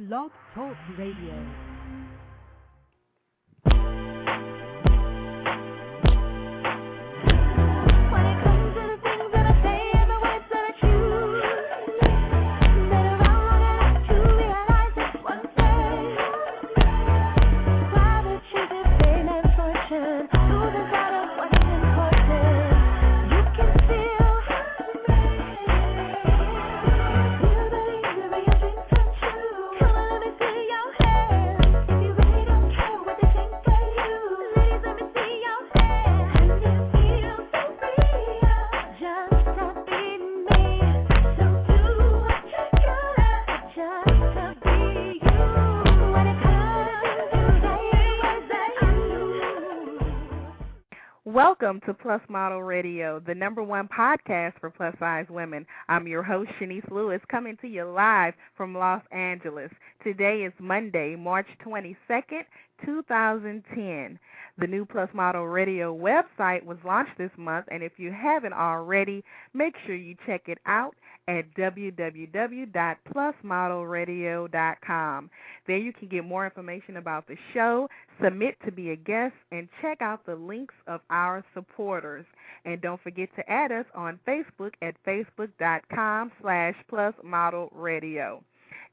Blog Talk Radio. Welcome to PLUS Model Radio, the #1 podcast for plus-size women. I'm your host, Shanice Lewis, coming to you live from Los Angeles. Today is Monday, March 22nd, 2010. The new PLUS Model Radio website was launched this month, and if you haven't already, make sure you check it out at www.plusmodelradio.com. There you can get more information about the show, submit to be a guest, and check out the links of our supporters. And don't forget to add us on Facebook at facebook.com/plusmodelradio.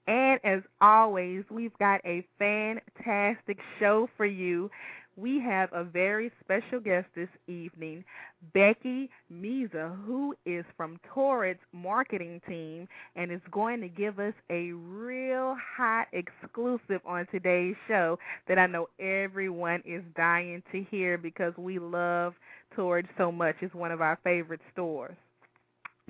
And as always, we've got a fantastic show for you. We have a very special guest this evening, Becky Meza, who is from Torrid's marketing team and is going to give us a real hot exclusive on today's show that I know everyone is dying to hear because we love Torrid so much. It's one of our favorite stores.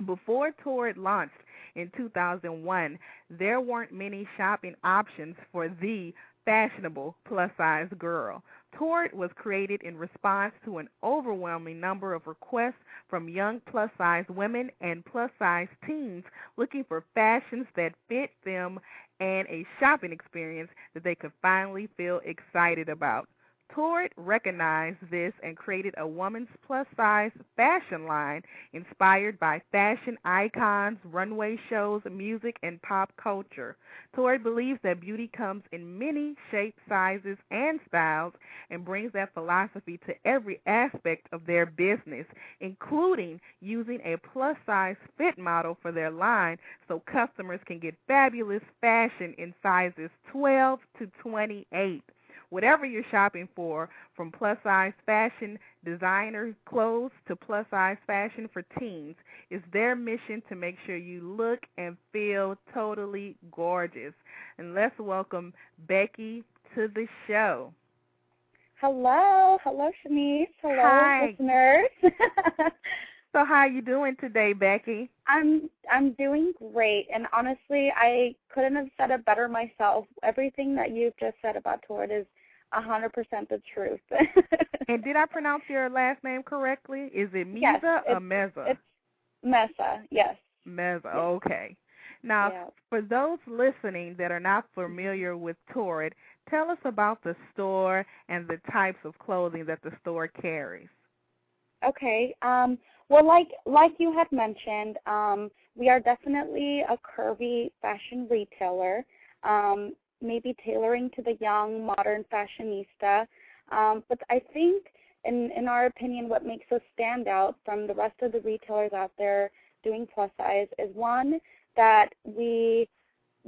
Before Torrid launched in 2001, there weren't many shopping options for the fashionable plus-size girl. Torrid was created in response to an overwhelming number of requests from young plus-size women and plus-size teens looking for fashions that fit them and a shopping experience that they could finally feel excited about. Torrid recognized this and created a woman's plus-size fashion line inspired by fashion icons, runway shows, music, and pop culture. Torrid believes that beauty comes in many shapes, sizes, and styles and brings that philosophy to every aspect of their business, including using a plus-size fit model for their line so customers can get fabulous fashion in sizes 12 to 28. Whatever you're shopping for, from plus-size fashion designer clothes to plus-size fashion for teens, it's their mission to make sure you look and feel totally gorgeous. And let's welcome Becky to the show. Hello. Hello, Shanice. Hello, Hi. listeners. So how are you doing today, Becky? I'm doing great, and honestly, I couldn't have said it better myself. Everything that you've just said about Torrid is 100% the truth. And did I pronounce your last name correctly? Is it Meza yes, or Meza? It's Meza, yes. Meza, yes. Okay. Now, yeah. for those listening that are not familiar with Torrid, tell us about the store and the types of clothing that the store carries. Okay. Well, like you had mentioned, we are definitely a curvy fashion retailer. Maybe tailoring to the young, modern fashionista. But I think, in our opinion, what makes us stand out from the rest of the retailers out there doing plus size is, one, that we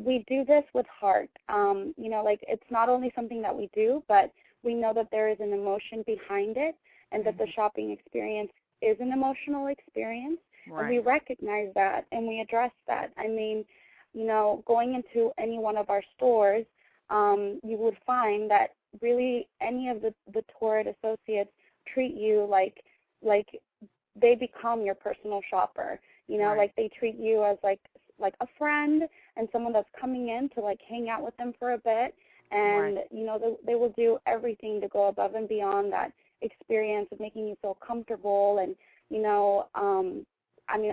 do this with heart. It's not only something that we do, but we know that there is an emotion behind it and that the shopping experience is an emotional experience. Right. And we recognize that and we address that. I mean, going into any one of our stores, you would find that really any of the Torrid associates treat you like they become your personal shopper. Right. Like they treat you as like a friend and someone that's coming in to like hang out with them for a bit. And, right. They will do everything to go above and beyond that experience of making you feel comfortable. And,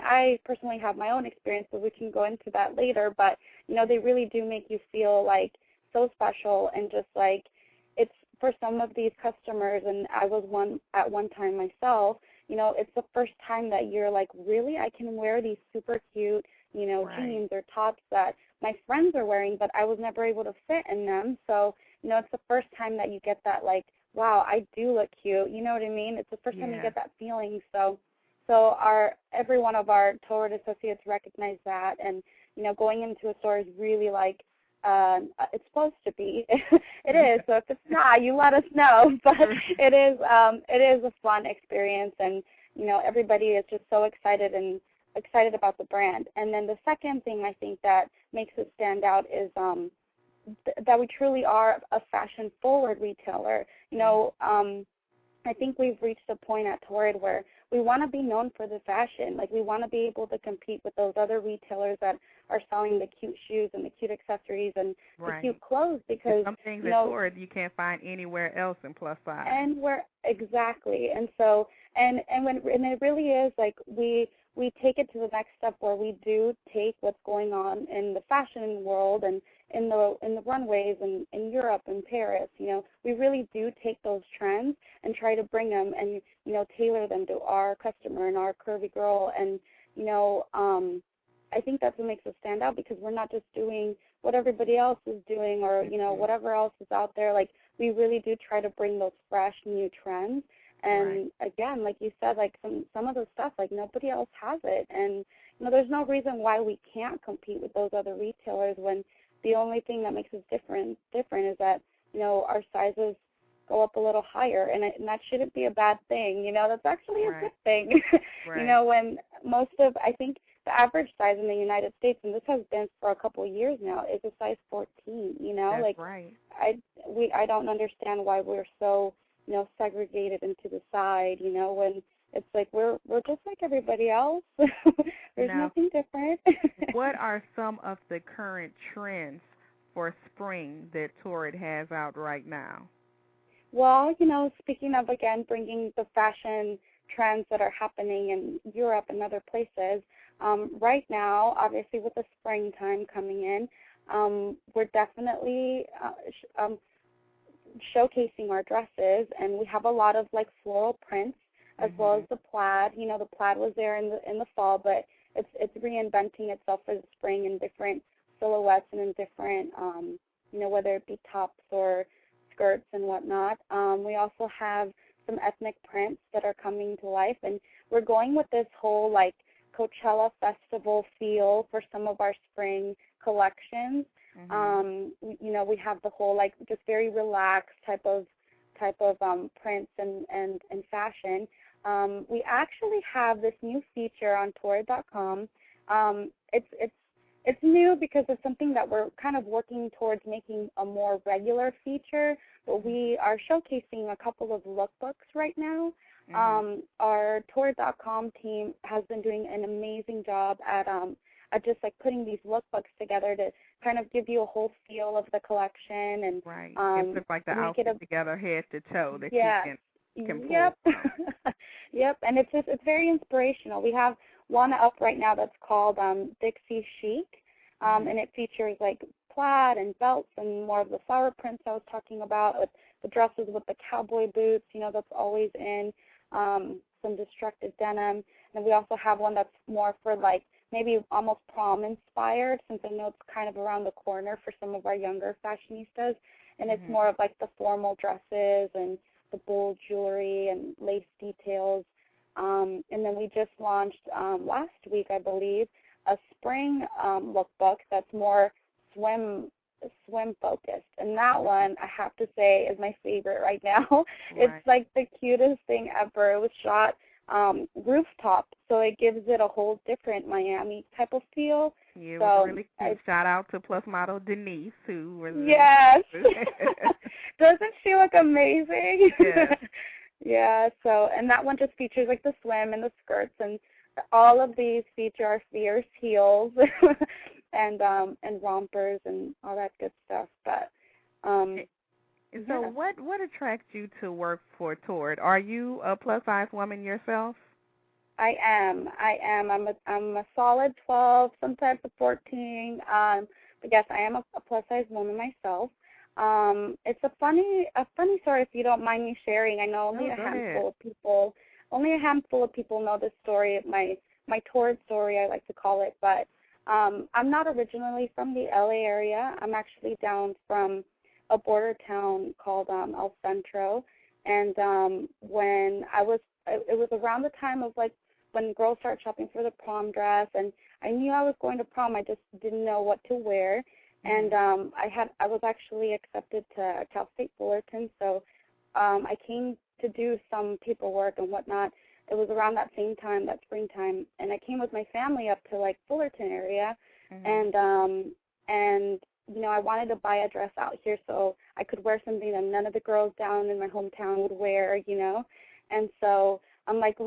I personally have my own experience, so we can go into that later, but, they really do make you feel like so special and just like it's for some of these customers, and I was one at one time myself, it's the first time that you're like, really, I can wear these super cute, right. jeans or tops that my friends are wearing, but I was never able to fit in them. So, it's the first time that you get that, like, wow, I do look cute. You know what I mean? It's the first time you get that feeling. So every one of our Torrid associates recognize that, and going into a store is really like it's supposed to be. It is. So if it's not, you let us know. But it is a fun experience, and everybody is just so excited about the brand. And then the second thing I think that makes it stand out is that we truly are a fashion-forward retailer. I think we've reached a point at Torrid where we want to be known for the fashion. Like, we want to be able to compete with those other retailers that are selling the cute shoes and the cute accessories and the cute clothes, because some things at Torrid you can't find anywhere else in plus size. Exactly. And so and it really is like we take it to the next step where we do take what's going on in the fashion world and in the runways and in Europe and Paris. We really do take those trends and try to bring them and tailor them to our customer and our curvy girl. And I think that's what makes us stand out, because we're not just doing what everybody else is doing or whatever else is out there. Like, we really do try to bring those fresh new trends. And again, like you said, like some of the stuff, like, nobody else has it. And there's no reason why we can't compete with those other retailers, when the only thing that makes us different is that our sizes go up a little higher, and that shouldn't be a bad thing. That's actually a good thing. When I think the average size in the United States, and this has been for a couple of years now, is a size 14. That's right. I don't understand why we're so segregated into the side. When it's like we're just like everybody else. There's nothing different. What are some of the current trends for spring that Torrid has out right now? Well, speaking of, again, bringing the fashion trends that are happening in Europe and other places, right now, obviously with the springtime coming in, we're definitely showcasing our dresses, and we have a lot of like floral prints as well as the plaid. The plaid was there in the fall, but it's reinventing itself for the spring in different silhouettes and in different whether it be tops or skirts and whatnot. We also have some ethnic prints that are coming to life, and we're going with this whole like Coachella festival feel for some of our spring collections. We have the whole like just very relaxed type of prints and fashion. We actually have this new feature on Torrid.com. It's new because it's something that we're kind of working towards making a more regular feature, but we are showcasing a couple of lookbooks right now. Our Torrid.com team has been doing an amazing job at just like putting these lookbooks together to kind of give you a whole feel of the collection and it looks like the outfit together head to toe that you can pull. Yep, and it's very inspirational. We have one up right now that's called Dixie Chic, and it features like plaid and belts and more of the flower prints I was talking about, with the dresses with the cowboy boots, that's always in, some destructive denim. And we also have one that's more for like maybe almost prom inspired, since I know it's kind of around the corner for some of our younger fashionistas, and it's more of like the formal dresses and the bold jewelry and lace details. And then we just launched last week, I believe, a spring lookbook that's more swim focused, and that one I have to say is my favorite right now. It's like the cutest thing ever. It was shot rooftop, so it gives it a whole different Miami type of feel. Yeah, it was really cute. Shout out to PLUS Model Denise, who was Doesn't she look amazing? Yeah. Yeah, so, and that one just features like the swim and the skirts, and all of these feature our fierce heels and rompers and all that good stuff. But so what attracts you to work for Torrid? Are you a plus size woman yourself? I am. I'm a solid 12, sometimes a 14. But yes, I am a plus size woman myself. It's a funny story, if you don't mind me sharing. I know only a handful of people know this story. My Torrid story, I like to call it. But I'm not originally from the LA area. I'm actually down from a border town called El Centro. And when it was around the time of like when girls start shopping for the prom dress, and I knew I was going to prom. I just didn't know what to wear. And I was actually accepted to Cal State Fullerton, so I came to do some paperwork and whatnot. It was around that same time, that springtime, and I came with my family up to like Fullerton area, and you know, I wanted to buy a dress out here so I could wear something that none of the girls down in my hometown would wear, you know. And so I'm like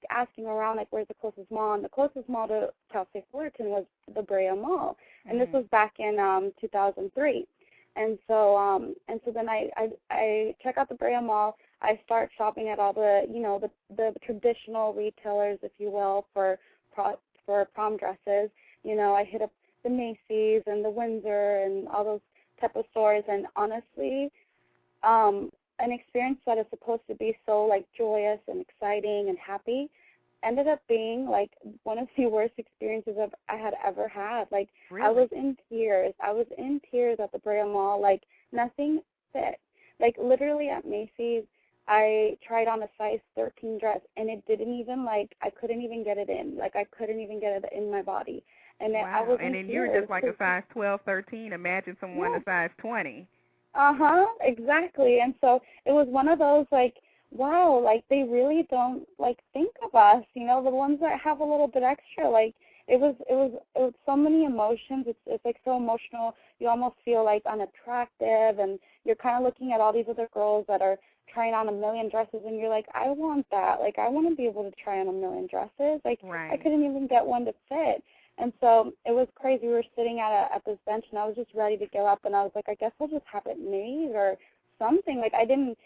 asking around, like, where's the closest mall? And the closest mall to Cal State Fullerton was the Brea Mall, and this was back in 2003. And so then I check out the Brea Mall. I start shopping at all the, you know, the traditional retailers, if you will, for prom dresses. You know, I hit up the Macy's and the Windsor and all those type of stores, and honestly, an experience that is supposed to be so like joyous and exciting and happy ended up being like one of the worst experiences I had ever had. Like, really? I was in tears. At the Brea Mall. Like, nothing fit. Like, literally at Macy's, I tried on a size 13 dress, and it didn't even, like, I couldn't even get it in. Like, I couldn't even get it in my body. And wow. I was and then tears. You're just like a size 12, 13. Imagine someone a size 20. Exactly. And so it was one of those, like, wow, like, they really don't, like, think of us, you know, the ones that have a little bit extra. Like, it was so many emotions. It's like so emotional. You almost feel like unattractive, and you're kind of looking at all these other girls that are trying on a million dresses, and you're like, I want that. Like, I want to be able to try on a million dresses. Like, right. I couldn't even get one to fit. And so it was crazy. We were sitting at this bench, and I was just ready to get up, and I was like, I guess I'll just have it made or something. Like, I didn't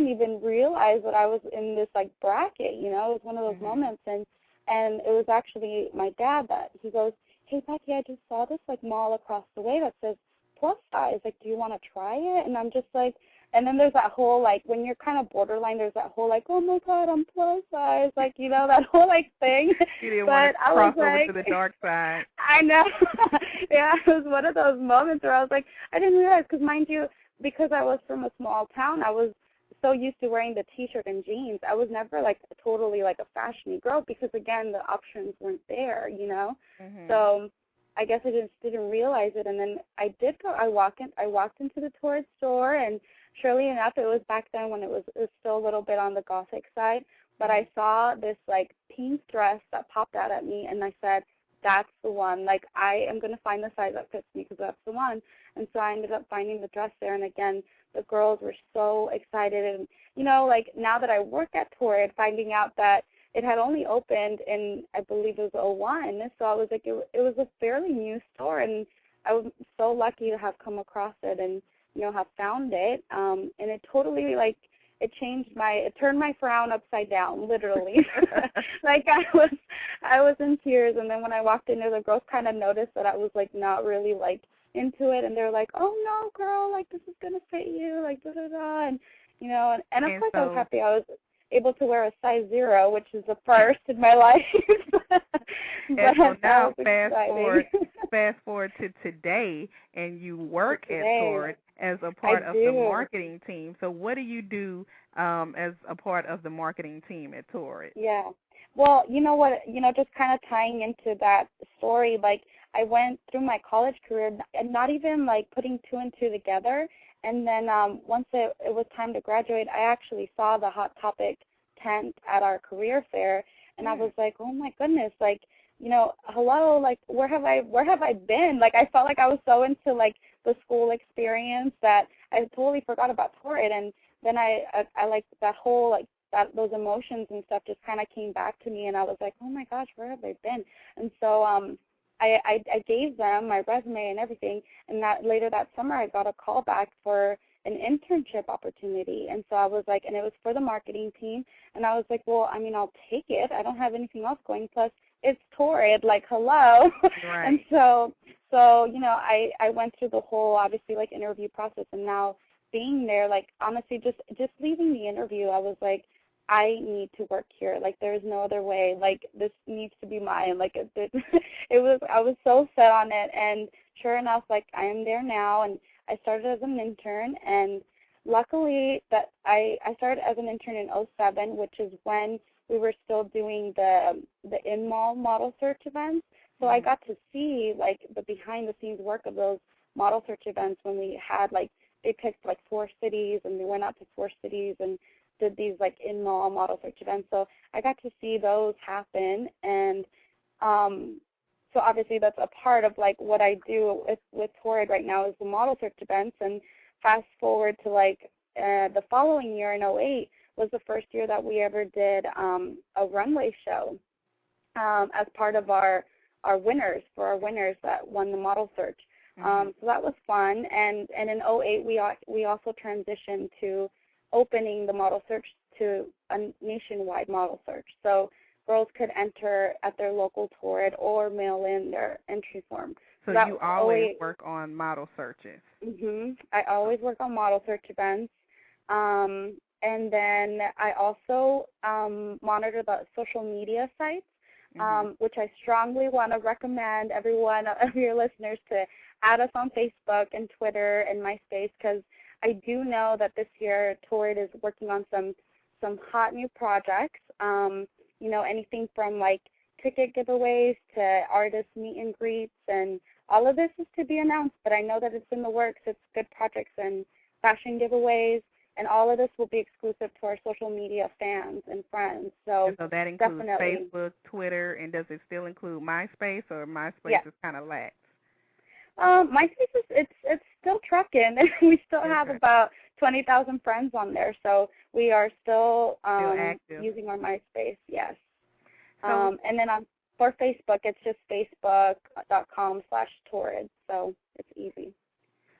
even realize that I was in this, like, bracket, you know. It was one of those moments, and it was actually my dad that he goes, hey, Becky, I just saw this, like, mall across the way that says plus size. Like, do you want to try it? And I'm just like, and then there's that whole, like, when you're kind of borderline, there's that whole, like, oh, my God, I'm plus size. Like, you know, that whole, like, thing. You didn't want to cross over to the dark side. I know. Yeah, it was one of those moments where I was like, I didn't realize, because mind you, because I was from a small town, I was so used to wearing the T-shirt and jeans. I was never, like, totally, like, a fashion-y girl because, again, the options weren't there, you know. So I guess I just didn't realize it. And then I did go. I walked into the Torrid store, and surely enough, it was back then when it was still a little bit on the gothic side. But I saw this, like, pink dress that popped out at me, and I said, that's the one. Like, I am going to find the size that fits me because that's the one. And so I ended up finding the dress there. And, again, the girls were so excited. And, you know, like, now that I work at Torrid, finding out that it had only opened in, I believe it was 01. So I was like, it was a fairly new store. And I was so lucky to have come across it and, you know, have found it. And it totally, like, it turned my frown upside down, literally. Like, I was in tears, and then when I walked in there, the girls kind of noticed that I was, like, not really, like, into it, and they're like, oh, no, girl, like, this is going to fit you, like, da-da-da, and, you know, and of course I was happy I was able to wear a size 0, which is the first in my life. And so now fast forward to today, and you work at Torrid as a part of the marketing team. So what do you do as a part of the marketing team at Torrid? Yeah. Well, you know what, you know, just kind of tying into that story, like, I went through my college career and not even, like, putting 2 and 2 together. And then once it was time to graduate, I actually saw the Hot Topic tent at our career fair, and I was like, oh, my goodness, like, you know, hello, like, where have I been? Like, I felt like I was so into, like, the school experience that I totally forgot about Torrid. And then I like that whole, like, those emotions and stuff just kind of came back to me, and I was like, oh my gosh, where have I been? And so I gave them my resume and everything, and later that summer I got a call back for an internship opportunity. And so I was like, and it was for the marketing team, and I was like, well, I mean, I'll take it. I don't have anything else going, plus it's Torrid, like, hello. Right. And so you know, I went through the whole, obviously, like, interview process, and now being there, like, honestly, just leaving the interview, I was like, I need to work here. Like, there's no other way. Like, this needs to be mine. Like, I was so set on it, and sure enough, like, I am there now, and I started as an intern, and luckily that I started as an intern in '07, which is when we were still doing the in-mall model search events. So I got to see, like, the behind-the-scenes work of those model search events when we had, like, they picked, like, 4 cities, and they went out to 4 cities and did these, like, in-mall model search events. So I got to see those happen, and so obviously that's a part of, like, what I do with Torrid right now is the model search events. And fast forward to, like, the following year in '08 was the first year that we ever did a runway show as part of our winners, for our winners that won the model search. So that was fun. And in '08 we also transitioned to opening the model search to a nationwide model search. So girls could enter at their local Torrid or mail in their entry form. So you always work on model searches? I always work on model search events. And then I also monitor the social media sites, which I strongly want to recommend every one of your listeners to add us on Facebook and Twitter and MySpace, because I do know that this year Torrid is working on some hot new projects. You know, anything from, like, ticket giveaways to artist meet and greets, and all of this is to be announced, but I know that it's in the works. It's good projects and fashion giveaways, and all of this will be exclusive to our social media fans and friends. So that includes definitely Facebook, Twitter, and does it still include MySpace, or MySpace is kind of lax? MySpace it's still trucking. We still have about 20,000 friends on there, so we are still active. using our MySpace. Yes. So, and then for Facebook, it's just facebook.com/Torrid, so it's easy.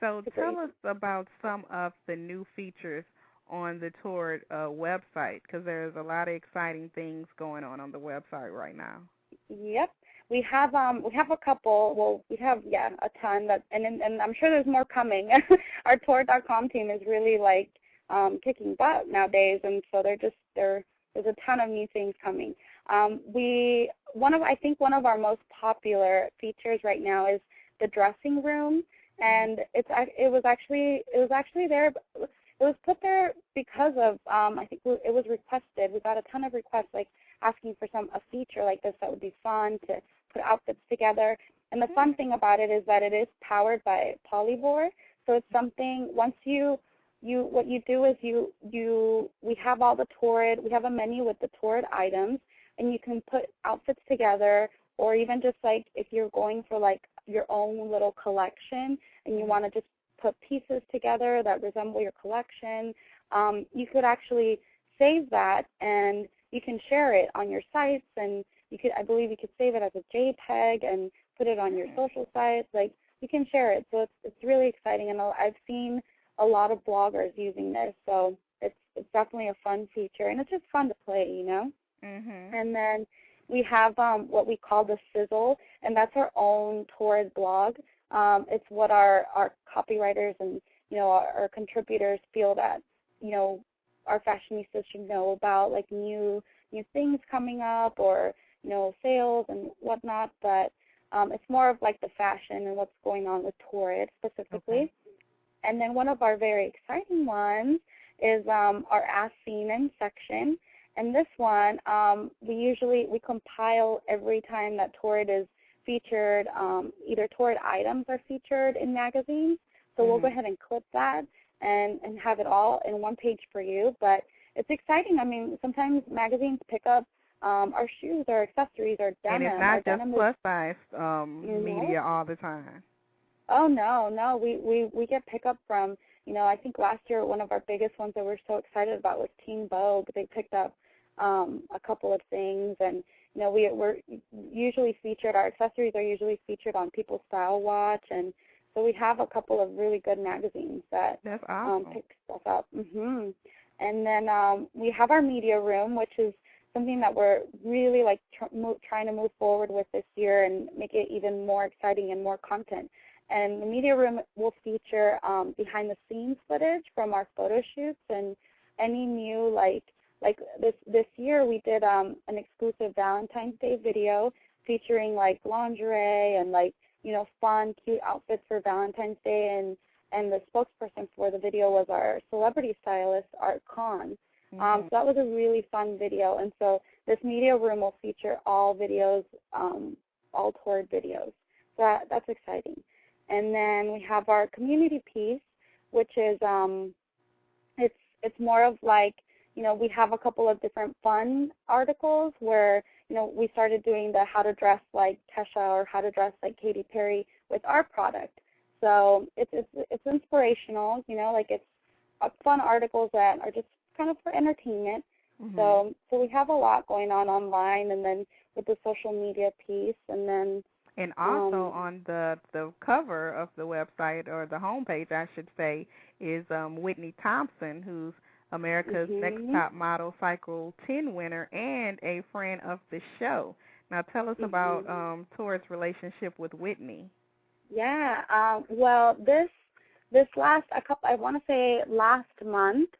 So tell us about some of the new features on the Torrid website, because there's a lot of exciting things going on the website right now. Yep. We have a couple. Well, we have a ton. And I'm sure there's more coming. Our Torrid.com team is really, like, kicking butt nowadays, and so there's a ton of new things coming. I think one of our most popular features right now is the dressing room, and it was actually there. It was put there because of I think it was requested. We got a ton of requests, like, asking for a feature like this that would be fun to put outfits together. And the fun thing about it is that it is powered by Polyvore, so it's something. Once what you do is we have all the Torrid. We have a menu with the Torrid items, and you can put outfits together, or even just, like, if you're going for, like, your own little collection and you want to just put pieces together that resemble your collection, you could actually save that, and you can share it on your sites, and I believe you could save it as a JPEG and put it on your social sites. Like, you can share it, so it's really exciting, and I've seen a lot of bloggers using this, so it's definitely a fun feature, and it's just fun to play, you know. And then we have what we call the Sizzle, and that's our own Torrid blog. It's what our copywriters and, you know, our contributors feel that, you know, our fashionistas should know about, like, new things coming up, or, you know, sales and whatnot. But it's more of, like, the fashion and what's going on with Torrid specifically. And then one of our very exciting ones is our Ask CNN section. And this one, we compile every time that Torrid is featured. Either Torrid items are featured in magazines, so we'll go ahead and clip that and have it all in one page for you. But it's exciting. I mean, sometimes magazines pick up our shoes or accessories or denim. And it's not just plus-size media all the time. Oh, no. We get pickup from, you know, I think last year one of our biggest ones that we're so excited about was Teen Vogue. They picked up a couple of things, and, you know, we're usually featured, our accessories are usually featured on People's Style Watch, and so we have a couple of really good magazines that pick stuff up. And then we have our media room, which is something that we're really, like, trying to move forward with this year and make it even more exciting and more content. And the media room will feature behind-the-scenes footage from our photo shoots and any new, like, like this year we did an exclusive Valentine's Day video featuring like lingerie and like, you know, fun, cute outfits for Valentine's Day, and the spokesperson for the video was our celebrity stylist, Art Khan. So that was a really fun video, and so this media room will feature all videos, all Torrid videos. So that's exciting. And then we have our community piece, which is it's more of like, you know, we have a couple of different fun articles where, you know, we started doing the how to dress like Kesha or how to dress like Katy Perry with our product. So it's inspirational, you know, like it's fun articles that are just kind of for entertainment. So we have a lot going on online, and then with the social media piece, and also on the cover of the website, or the homepage, I should say, is Whitney Thompson, who's America's Next Top Model Cycle 10 winner and a friend of the show. Now tell us about Torrid's relationship with Whitney. Yeah, well, this last last month,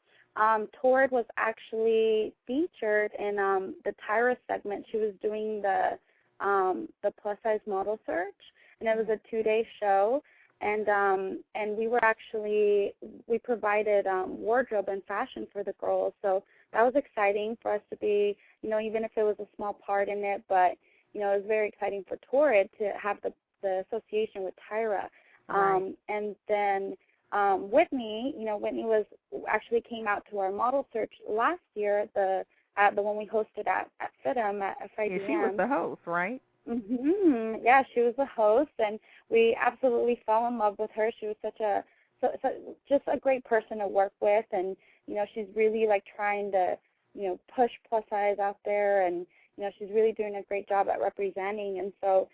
Torrid was actually featured in the Tyra segment. She was doing the plus size model search, and it was a 2-day show. And we provided wardrobe and fashion for the girls. So that was exciting for us to be, you know, even if it was a small part in it, but, you know, it was very exciting for Torrid to have the association with Tyra. Right. And then Whitney, you know, Whitney actually came out to our model search last year at the one we hosted at FIDM at FIDM. Yeah, she was the host, right? Yeah, she was the host, and we absolutely fell in love with her. She was just a great person to work with, and, you know, she's really like trying to, you know, push plus size out there, and, you know, she's really doing a great job at representing. And so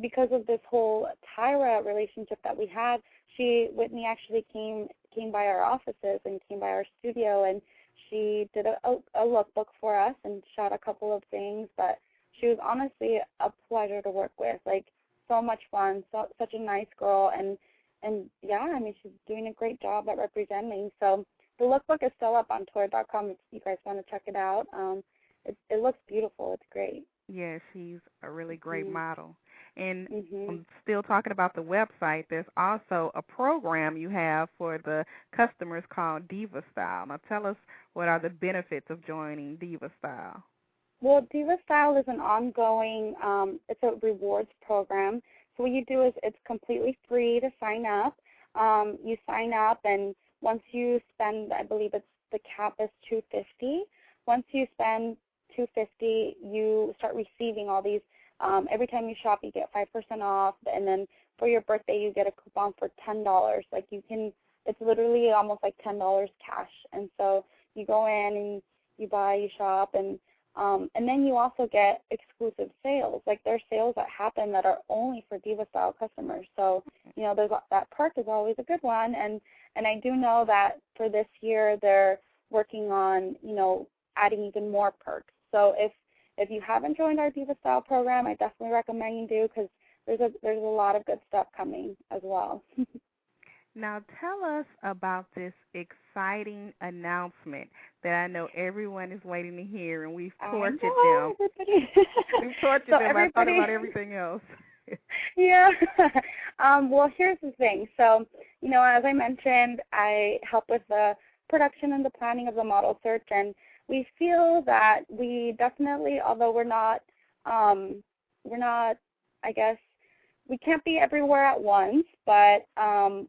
because of this whole Tyra relationship that we had, Whitney actually came by our offices and came by our studio, and she did a lookbook for us and shot a couple of things. But she was honestly a pleasure to work with, like so much fun, such a nice girl, and yeah, I mean, she's doing a great job at representing. So the lookbook is still up on Torrid.com if you guys want to check it out. It looks beautiful. It's great. Yeah, she's a really great model. And I'm still talking about the website. There's also a program you have for the customers called Diva Style. Now tell us, what are the benefits of joining Diva Style? Well, Diva Style is an ongoing, it's a rewards program. So what you do is it's completely free to sign up. You sign up, and once you spend, I believe the cap is $250. Once you spend $250, you start receiving all these. Every time you shop, you get 5% off, and then for your birthday, you get a coupon for $10. Like it's literally almost like $10 cash. And so you go in and you buy, you shop, and then you also get exclusive sales. Like there's sales that happen that are only for Diva Style customers. So, you know, that perk is always a good one. And I do know that for this year, they're working on, you know, adding even more perks. So if you haven't joined our Diva Style program, I definitely recommend you do, because there's a lot of good stuff coming as well. Now tell us about this exciting announcement that I know everyone is waiting to hear, and we've tortured them. We've tortured them by talking about everything else. Yeah. Well, here's the thing. So, you know, as I mentioned, I help with the production and the planning of the model search, and we feel that we definitely, although we're not, I guess, we can't be everywhere at once, but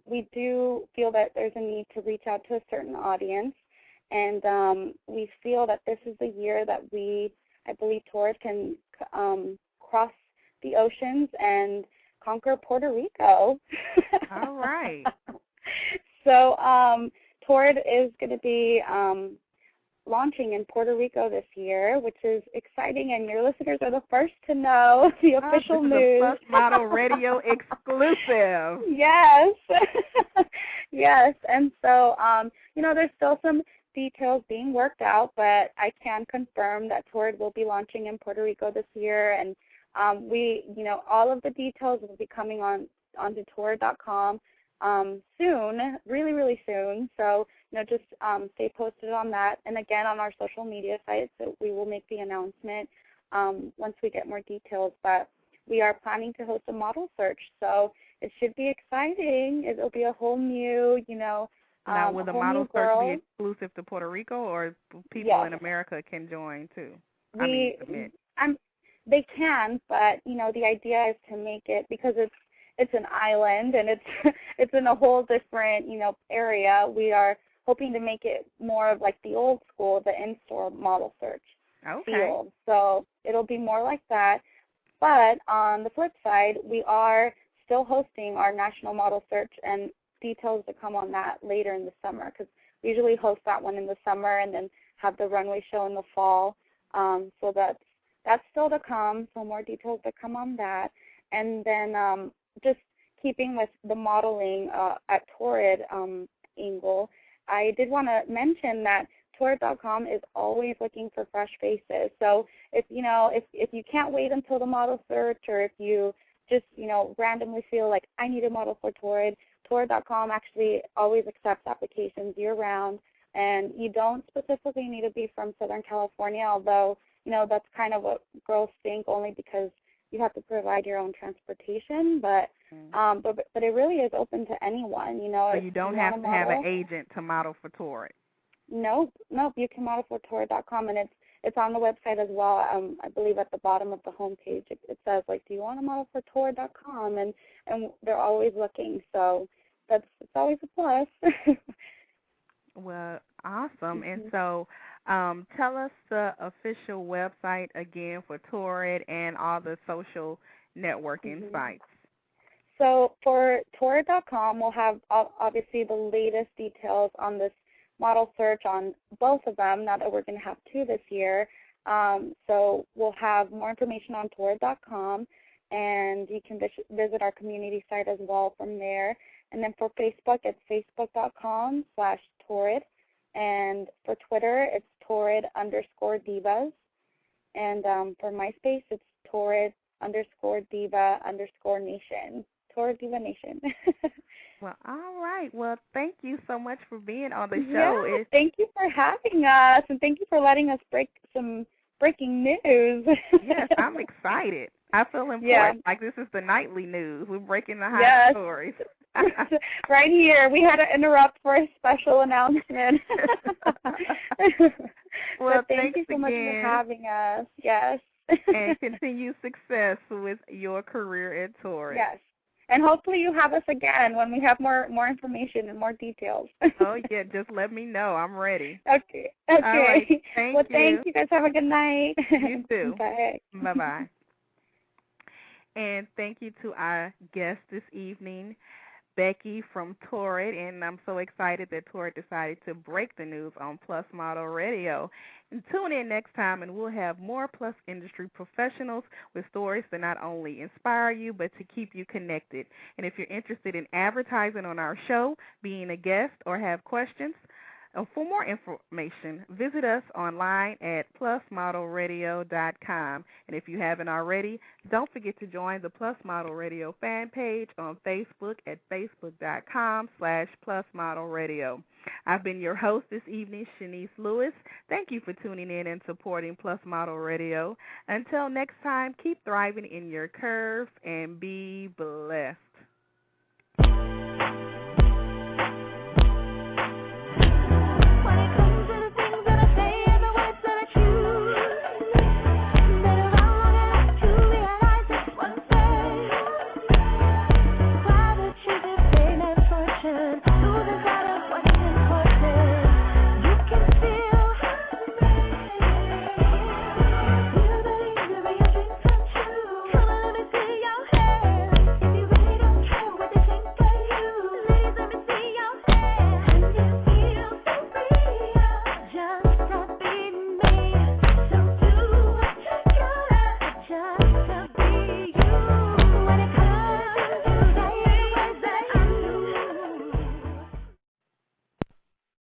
we do feel that there's a need to reach out to a certain audience, and we feel that this is the year that I believe Torrid can cross the oceans and conquer Puerto Rico. All right. So Torrid is going to be launching in Puerto Rico this year, which is exciting, and your listeners are the first to know the official news. PLUS Model Radio exclusive. Yes. Yes, and so, you know, there's still some details being worked out, but I can confirm that Torrid will be launching in Puerto Rico this year, and you know, all of the details will be coming onto Torrid.com. soon, really, really soon. So, just stay posted on that. And again, on our social media sites, so we will make the announcement once we get more details. But we are planning to host a model search, so it should be exciting. It'll be a whole new, now, will the whole model new search girl. be exclusive to Puerto Rico, or people Yes. in America can join too? Submit. They can, but the idea is to make it, because it's an island and it's in a whole different area. We are hoping to make it more of like the old school, the in-store model search field. So it'll be more like that. But on the flip side, we are still hosting our national model search, and details to come on that later in the summer, because we usually host that one in the summer and then have the runway show in the fall. So that's still to come, so more details to come on that. And then just keeping with the modeling at Torrid angle, I did want to mention that Torrid.com is always looking for fresh faces. So if you can't wait until the model search, or if you just randomly feel like I need a model for Torrid, Torrid.com actually always accepts applications year-round, and you don't specifically need to be from Southern California, although that's kind of what girls think, only because you have to provide your own transportation. But it really is open to anyone. So you don't have to have an agent to model for Torrid. Nope. You can model for Torrid.com, and it's on the website as well. I believe at the bottom of the homepage it says, like, do you want to model for Torrid.com? And they're always looking, so it's always a plus. Well, awesome. And so tell us the official website again for Torrid and all the social networking sites. So for Torrid.com, we'll have obviously the latest details on this model search on both of them, now that we're going to have two this year. So we'll have more information on Torrid.com, and you can visit our community site as well from there. And then for Facebook, it's facebook.com/Torrid. And for Twitter, it's Torrid_divas. And for MySpace, it's Torrid_diva_nation. Torrid Diva Nation. Well, all right. Well, thank you so much for being on the show. Yeah, thank you for having us, and thank you for letting us break some breaking news. Yes, I'm excited. I feel important. Yeah. Like this is the nightly news. We're breaking the hot stories. Right here. We had to interrupt for a special announcement. Well, thank you so much for having us. Yes. And continued success with your career at Torrid. Yes. And hopefully you have us again when we have more information and more details. Oh, yeah. Just let me know. I'm ready. Okay. All right. Thank you. Thank you. Guys, have a good night. You too. Bye. Bye-bye. And thank you to our guest this evening, Becky from Torrid, and I'm so excited that Torrid decided to break the news on PLUS Model Radio. And tune in next time, and we'll have more PLUS industry professionals with stories that not only inspire you, but to keep you connected. And if you're interested in advertising on our show, being a guest, or have questions, for more information, visit us online at plusmodelradio.com. And if you haven't already, don't forget to join the Plus Model Radio fan page on Facebook at facebook.com/plusmodelradio. I've been your host this evening, Chenese Lewis. Thank you for tuning in and supporting Plus Model Radio. Until next time, keep thriving in your curves and be blessed.